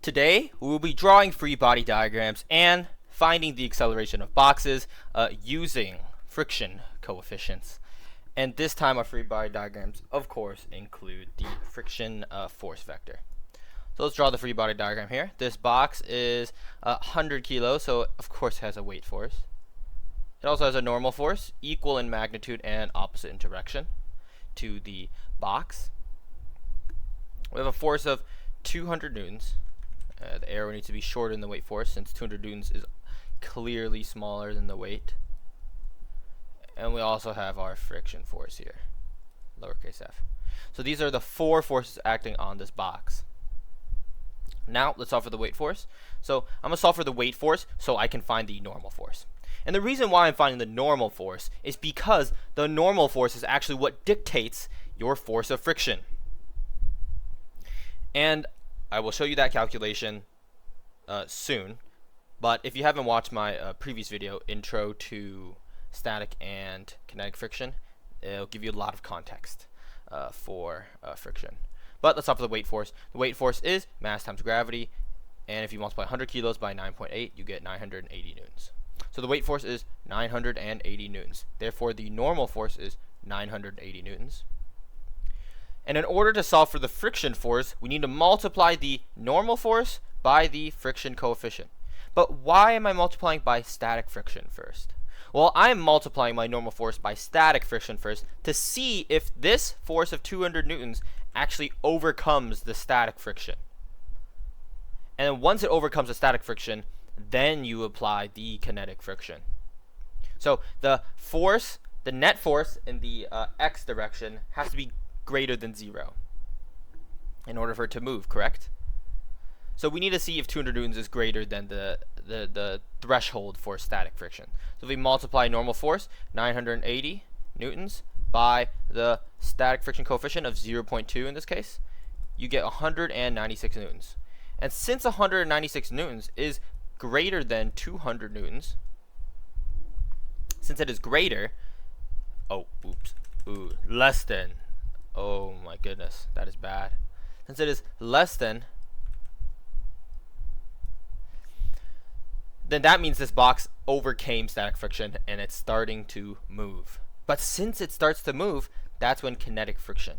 Today, we will be drawing free body diagrams and finding the acceleration of boxes using friction coefficients. And this time our free body diagrams, of course, include the friction force vector. So let's draw the free body diagram here. This box is 100 kilos, so of course has a weight force. It also has a normal force, equal in magnitude and opposite in direction to the box. We have a force of 200 newtons. The arrow needs to be shorter than the weight force since 200 newtons is clearly smaller than the weight. And we also have our friction force here, lowercase f. So these are the four forces acting on this box. Now let's solve for the weight force. So I'm going to solve for the weight force so I can find the normal force. And the reason why I'm finding the normal force is because the normal force is actually what dictates your force of friction. And I will show you that calculation soon. But if you haven't watched my previous video, Intro to Static and Kinetic Friction, it'll give you a lot of context for friction. But let's start with the weight force. The weight force is mass times gravity. And if you multiply 100 kilos by 9.8, you get 980 newtons. So the weight force is 980 newtons. Therefore, the normal force is 980 newtons. And in order to solve for the friction force, we need to multiply the normal force by the friction coefficient. But why am I multiplying by static friction first? Well, I am multiplying my normal force by static friction first to see if this force of 200 newtons actually overcomes the static friction. And once it overcomes the static friction, then you apply the kinetic friction. So the force, the net force in the x direction has to be greater than 0 in order for it to move, correct? So we need to see if 200 newtons is greater than the threshold for static friction. So if we multiply normal force, 980 newtons, by the static friction coefficient of 0.2 in this case, you get 196 newtons. And since 196 newtons is greater than 200 newtons, since it is greater, less than, oh my goodness, that is bad. Since it is less than, then that means this box overcame static friction and it's starting to move. But since it starts to move, that's when kinetic friction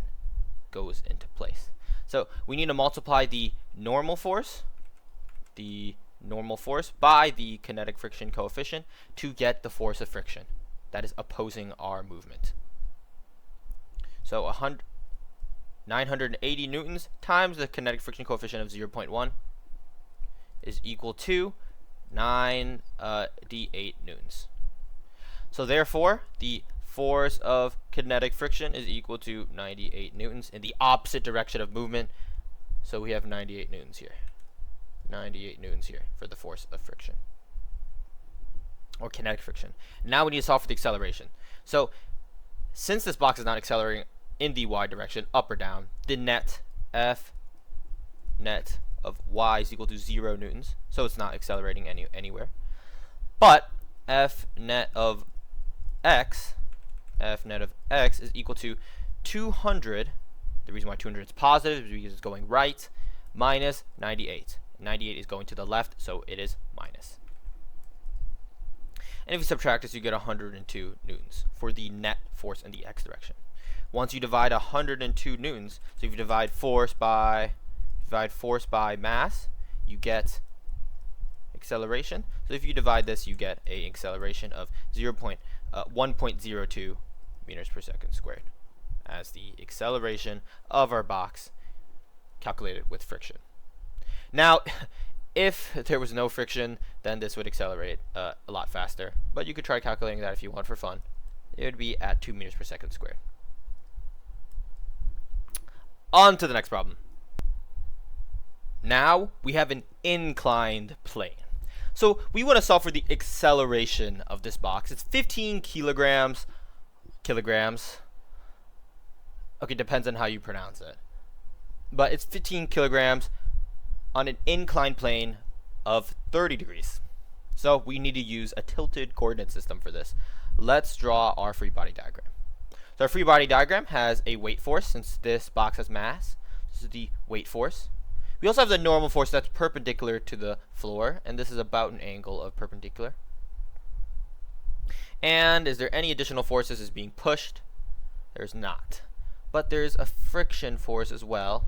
goes into place. So we need to multiply the normal force by the kinetic friction coefficient to get the force of friction that is opposing our movement. So 980 newtons times the kinetic friction coefficient of 0.1 is equal to 98 newtons. So therefore, the force of kinetic friction is equal to 98 newtons in the opposite direction of movement. So we have 98 newtons here. 98 newtons here for the force of friction, or kinetic friction. Now we need to solve for the acceleration. So since this box is not accelerating in the y direction, up or down, the net F net of y is equal to 0 newtons. So it's not accelerating anywhere. But F net of x is equal to 200. The reason why 200 is positive is because it's going right, minus 98. 98 is going to the left, so it is minus. And if you subtract this, you get 102 newtons for the net force in the x direction. Once you divide 102 newtons, so if you divide force by mass, you get acceleration. So if you divide this, you get an acceleration of 1.02 meters per second squared as the acceleration of our box calculated with friction. Now, if there was no friction, then this would accelerate a lot faster. But you could try calculating that if you want for fun. It would be at 2 meters per second squared. On to the next problem. Now we have an inclined plane. So we want to solve for the acceleration of this box. It's 15 kilograms. Okay, depends on how you pronounce it. But it's 15 kilograms on an inclined plane of 30 degrees. So we need to use a tilted coordinate system for this. Let's draw our free body diagram. So our free body diagram has a weight force since this box has mass. This is the weight force. We also have the normal force that's perpendicular to the floor, and this is about an angle of perpendicular. And is there any additional forces is being pushed? There's not. But there's a friction force as well.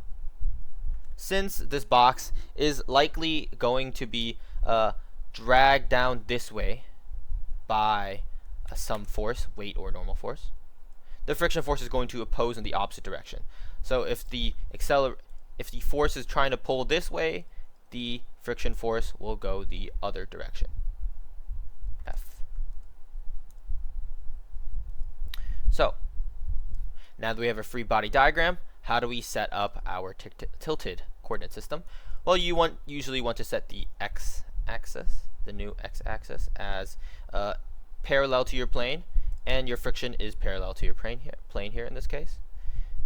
Since this box is likely going to be dragged down this way by some force, weight or normal force, the friction force is going to oppose in the opposite direction. So if the force is trying to pull this way, the friction force will go the other direction. F. So now that we have a free body diagram, how do we set up our tilted coordinate system? Well, you usually want to set the x-axis, the new x-axis, as parallel to your plane, and your friction is parallel to your plane here in this case.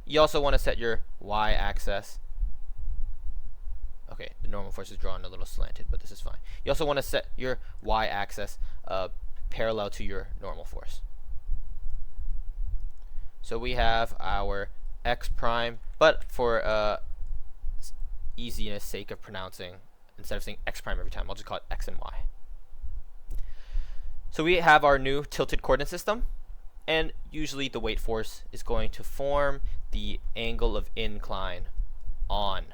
You also want to set your y-axis. Okay, the normal force is drawn a little slanted, but this is fine. You also want to set your y-axis parallel to your normal force. So we have our x prime, but for easiness sake of pronouncing, instead of saying x prime every time, I'll just call it x and y. So we have our new tilted coordinate system, and usually the weight force is going to form the angle of incline on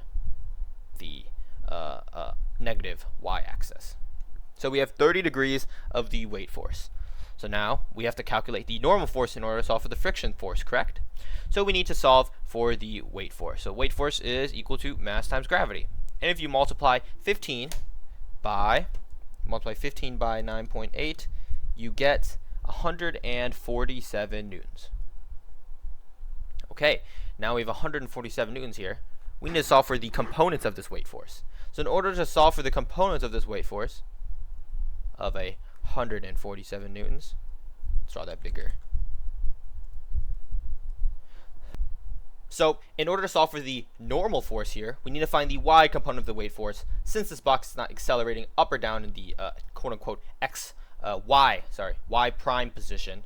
the negative y-axis. So we have 30 degrees of the weight force. So now we have to calculate the normal force in order to solve for the friction force, correct? So we need to solve for the weight force. So weight force is equal to mass times gravity. And if you multiply 15 by 9.8, you get 147 newtons. Okay, now we have 147 newtons here. We need to solve for the components of this weight force. So in order to solve for the components of this weight force of 147 newtons, let's draw that bigger. So in order to solve for the normal force here, we need to find the y component of the weight force. Since this box is not accelerating up or down in the quote-unquote y prime position,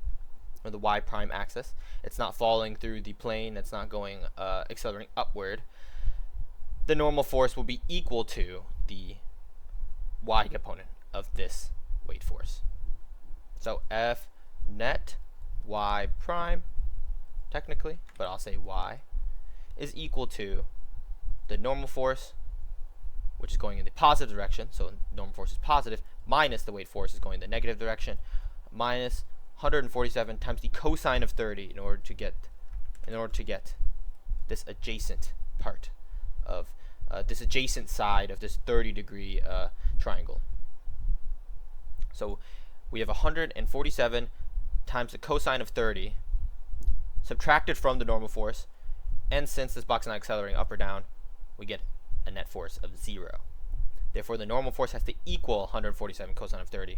or the y prime axis, it's not falling through the plane, it's not going accelerating upward, the normal force will be equal to the y component of this weight force. So F net y prime, technically, but I'll say y, is equal to the normal force, which is going in the positive direction, so normal force is positive, minus the weight force is going in the negative direction, minus 147 times the cosine of 30 in order to get this adjacent part of this adjacent side of this 30-degree triangle. So we have 147 times the cosine of 30 subtracted from the normal force, and since this box is not accelerating up or down, we get a net force of 0. Therefore, the normal force has to equal 147 cosine of 30.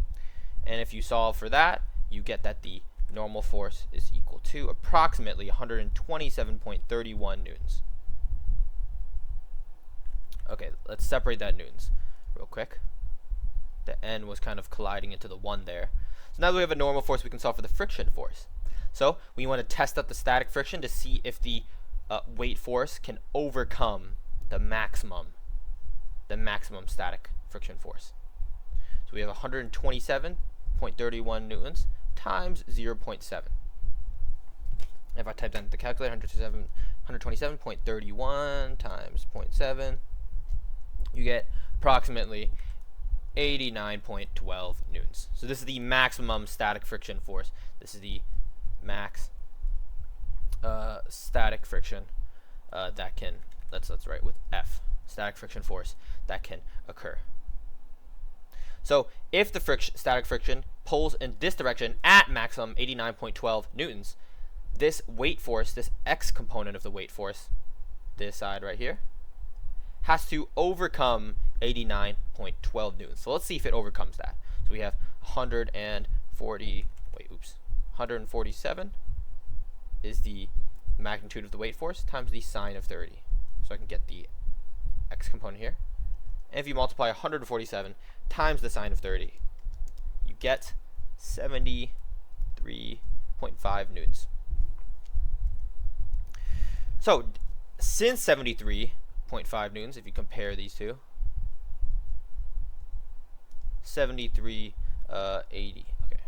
And if you solve for that, you get that the normal force is equal to approximately 127.31 newtons. Okay, let's separate that newtons real quick. The n was kind of colliding into the 1 there. So now that we have a normal force, we can solve for the friction force. So we want to test out the static friction to see if the weight force can overcome the maximum static friction force. So we have 127.31 newtons times 0.7. If I type that into the calculator, 127.31 times 0.7, you get approximately 89.12 newtons. So this is the maximum static friction force. This is the max static friction that can, let's write with F, static friction force that can occur. So if the static friction pulls in this direction at maximum 89.12 newtons, this weight force, this x component of the weight force, this side right here, has to overcome 89.12 newtons. So let's see if it overcomes that. So we have 147 is the magnitude of the weight force times the sine of 30. So I can get the x component here. And if you multiply 147 times the sine of 30, you get 73.5 newtons. So since 73 0.5 newtons if you compare these two. 73, 80. Okay.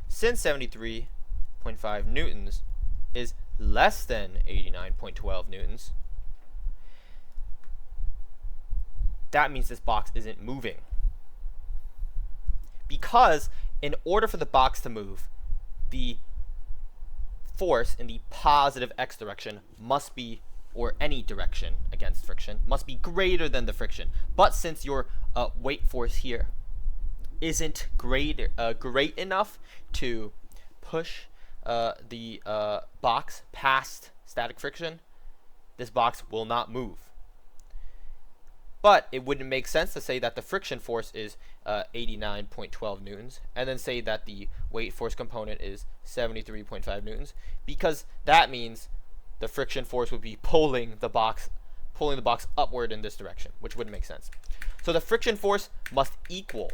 Since 73.5 newtons is less than 89.12 newtons, that means this box isn't moving. Because in order for the box to move, the force in the positive x direction must be, or any direction against friction, must be greater than the friction. But since your weight force here isn't great enough to push the box past static friction, this box will not move. But it wouldn't make sense to say that the friction force is 89.12 newtons and then say that the weight force component is 73.5 newtons, because that means the friction force would be pulling the box upward in this direction, which wouldn't make sense. So the friction force must equal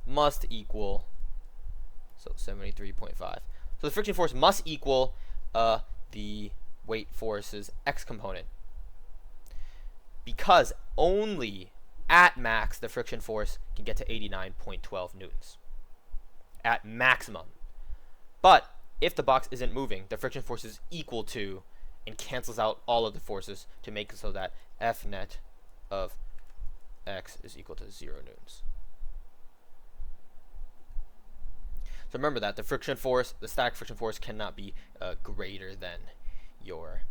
so 73.5. So the friction force must equal the weight force's x component, because only at max the friction force can get to 89.12 newtons at maximum. But if the box isn't moving, the friction force is equal to and cancels out all of the forces to make it so that F net of x is equal to 0 newtons. So remember that the friction force, the static friction force, cannot be greater than your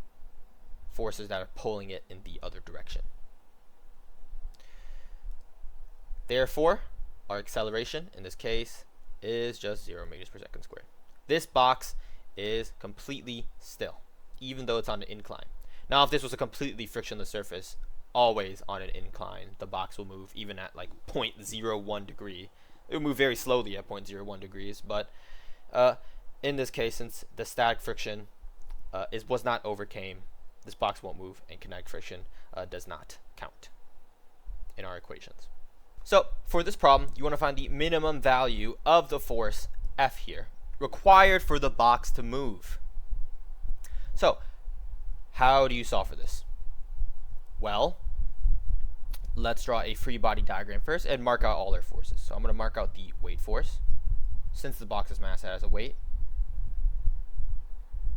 forces that are pulling it in the other direction. Therefore, our acceleration in this case is just 0 meters per second squared. This box is completely still, even though it's on an incline. Now, if this was a completely frictionless surface, always on an incline, the box will move even at like 0.01 degree. It will move very slowly at 0.01 degrees, but in this case, since the static friction was not overcame, this box won't move, and kinetic friction does not count in our equations. So for this problem, you want to find the minimum value of the force F here, required for the box to move. So how do you solve for this? Well, let's draw a free body diagram first and mark out all our forces. So I'm going to mark out the weight force, since the box's mass has a weight.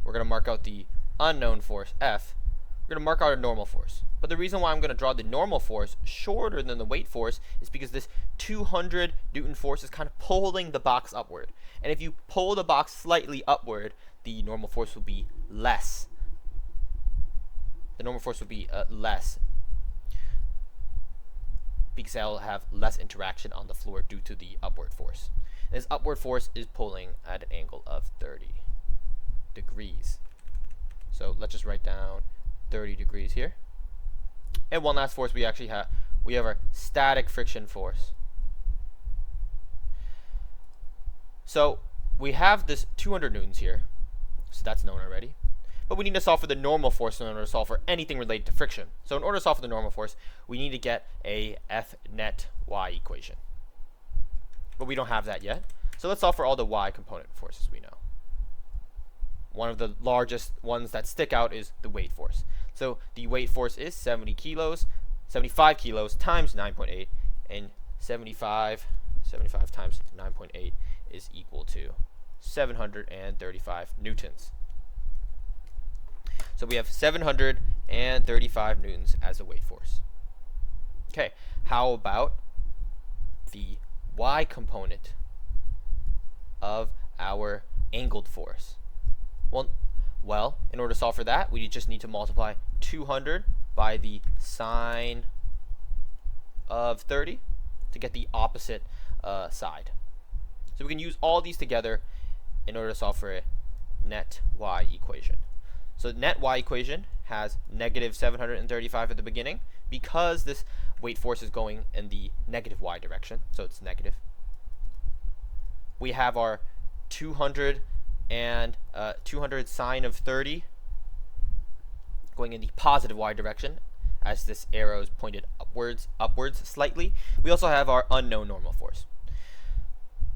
We're going to mark out the unknown force F. We're going to mark out a normal force. But the reason why I'm going to draw the normal force shorter than the weight force is because this 200 Newton force is kind of pulling the box upward. And if you pull the box slightly upward, the normal force will be less. The normal force will be less, because I'll have less interaction on the floor due to the upward force. And this upward force is pulling at an angle of 30 degrees. So let's just write down 30 degrees here. And one last force we actually have, we have our static friction force. So we have this 200 newtons here, so that's known already. But we need to solve for the normal force in order to solve for anything related to friction. So in order to solve for the normal force, we need to get a F net y equation. But we don't have that yet. So let's solve for all the y component forces we know. One of the largest ones that stick out is the weight force. So the weight force is 75 kilos times 9.8, and 75 times 9.8 is equal to 735 newtons. So we have 735 newtons as a weight force. Okay, how about the y component of our angled force? Well, in order to solve for that, we just need to multiply 200 by the sine of 30 to get the opposite side. So we can use all these together in order to solve for a net y equation. So the net y equation has negative 735 at the beginning, because this weight force is going in the negative y direction, so it's negative. We have our 200 and 200 sine of 30 going in the positive y direction, as this arrow is pointed upwards slightly. We also have our unknown normal force.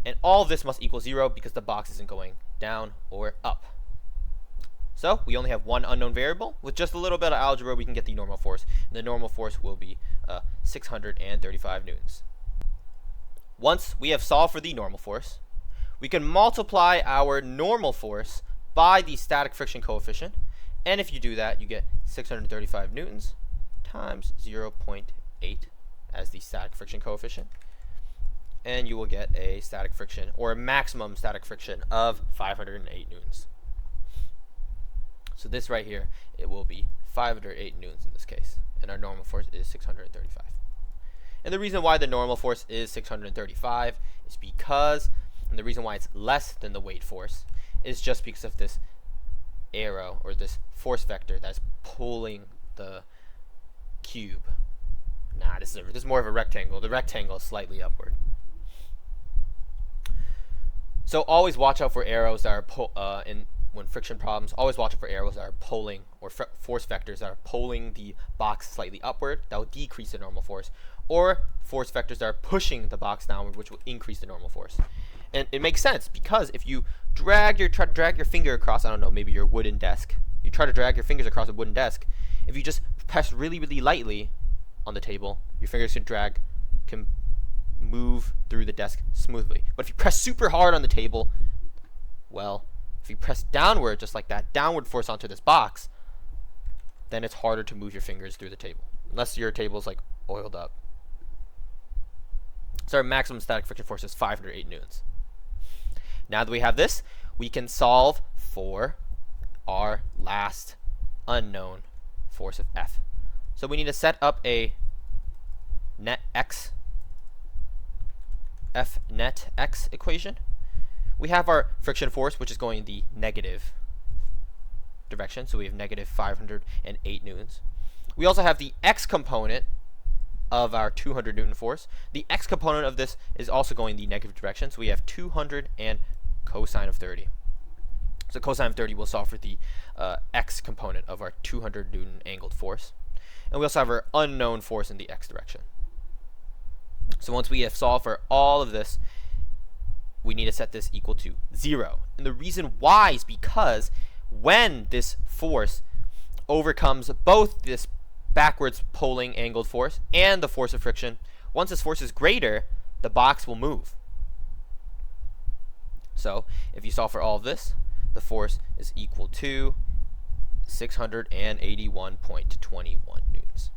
And all of this must equal 0 because the box isn't going down or up. So we only have one unknown variable. With just a little bit of algebra, we can get the normal force. And the normal force will be 635 newtons. Once we have solved for the normal force, we can multiply our normal force by the static friction coefficient. And if you do that, you get 635 newtons times 0.8 as the static friction coefficient. And you will get a static friction, or a maximum static friction, of 508 newtons. So this right here, it will be 508 newtons in this case, and our normal force is 635. And the reason why the normal force is 635 is because, and the reason why it's less than the weight force, is just because of this arrow, or this force vector that's pulling the cube. Nah, this is more of a rectangle. The rectangle is slightly upward. So always watch out for arrows that are when friction problems, always watch out for arrows that are pulling, or force vectors that are pulling the box slightly upward. That will decrease the normal force. Or force vectors that are pushing the box downward, which will increase the normal force. And it makes sense, because if you try to drag your finger across, I don't know, maybe your wooden desk. You try to drag your fingers across a wooden desk. If you just press really, really lightly on the table, your fingers can move through the desk smoothly. But if you press super hard on the table, well, if you press downward, just like that, downward force onto this box, then it's harder to move your fingers through the table, unless your table is like oiled up. So our maximum static friction force is 508 newtons. Now that we have this, we can solve for our last unknown force of F. So we need to set up a net x, F net x equation. We have our friction force, which is going the negative direction, so we have negative 508 newtons. We also have the x component of our 200 newton force. The x component of this is also going the negative direction, so we have 200 and cosine of 30. So cosine of 30 will solve for the x component of our 200 newton angled force. And we also have our unknown force in the x direction. So once we have solved for all of this, we need to set this equal to 0. And the reason why is because when this force overcomes both this backwards pulling angled force and the force of friction, once this force is greater, the box will move. So if you solve for all of this, the force is equal to 681.21 newtons.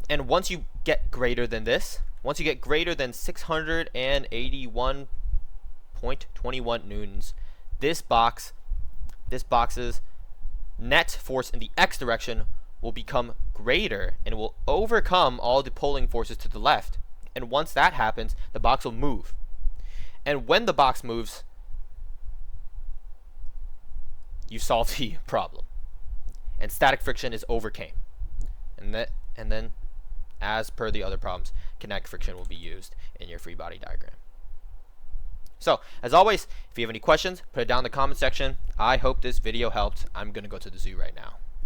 And once you get greater than this, once you get greater than 681.21 newtons, this box's net force in the x direction will become greater and will overcome all the pulling forces to the left. And once that happens, the box will move. And when the box moves, you solve the problem. And static friction is overcame. And then, as per the other problems, kinetic friction will be used in your free body diagram. So, as always, if you have any questions, put it down in the comment section. I hope this video helped. I'm going to go to the zoo right now.